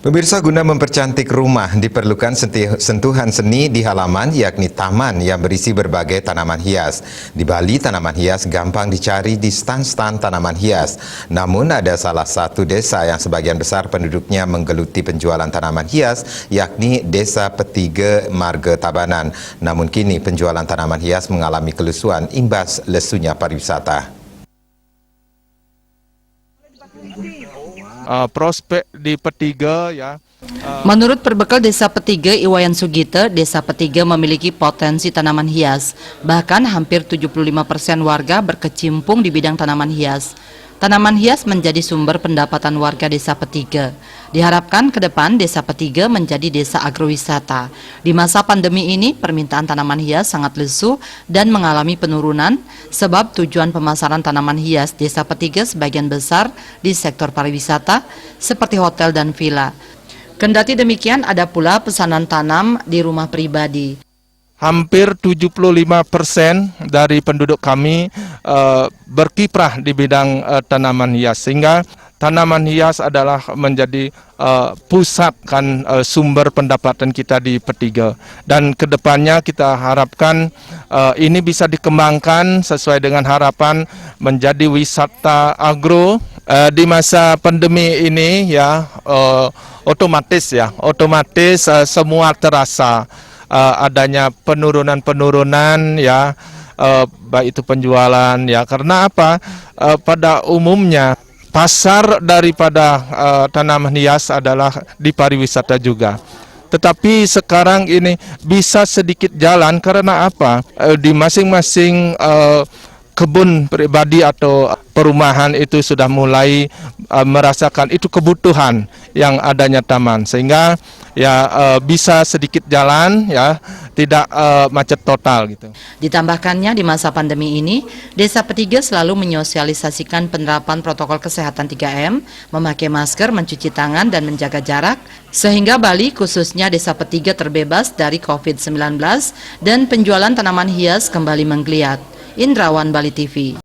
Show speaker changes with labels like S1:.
S1: Pemirsa, guna mempercantik rumah diperlukan sentuhan seni di halaman, yakni taman yang berisi berbagai tanaman hias. Di Bali, tanaman hias gampang dicari di stan-stan tanaman hias. Namun ada salah satu desa yang sebagian besar penduduknya menggeluti penjualan tanaman hias, yakni Desa Petiga, Marga Tabanan. Namun kini penjualan tanaman hias mengalami kelusuan imbas lesunya pariwisata.
S2: Prospek di Petiga ya.
S3: Menurut perbekal Desa Petiga Iwayan Sugite, Desa Petiga memiliki potensi tanaman hias. Bahkan hampir 75% warga berkecimpung di bidang tanaman hias. Tanaman hias menjadi sumber pendapatan warga Desa Petiga. Diharapkan ke depan Desa Petiga menjadi desa agrowisata. Di masa pandemi ini, permintaan tanaman hias sangat lesu dan mengalami penurunan sebab tujuan pemasaran tanaman hias Desa Petiga sebagian besar di sektor pariwisata seperti hotel dan villa. Kendati demikian, ada pula pesanan tanam di rumah pribadi.
S2: Hampir 75% dari penduduk kami berkiprah di bidang tanaman hias, sehingga tanaman hias adalah menjadi pusat sumber pendapatan kita di Petiga. Dan kedepannya kita harapkan ini bisa dikembangkan sesuai dengan harapan menjadi wisata agro. Di masa pandemi ini ya otomatis semua terasa. Adanya penurunan ya, baik itu penjualan ya, karena apa? Pada umumnya pasar daripada tanaman hias adalah di pariwisata juga. Tetapi sekarang ini bisa sedikit jalan karena apa? Di masing-masing kebun pribadi atau perumahan itu sudah mulai merasakan itu kebutuhan yang adanya taman, sehingga ya bisa sedikit jalan ya, tidak macet total gitu.
S3: Ditambahkannya di masa pandemi ini, Desa Petiga selalu menyosialisasikan penerapan protokol kesehatan 3M, memakai masker, mencuci tangan dan menjaga jarak, sehingga Bali khususnya Desa Petiga terbebas dari COVID-19 dan penjualan tanaman hias kembali menggeliat. Indrawan, Bali TV.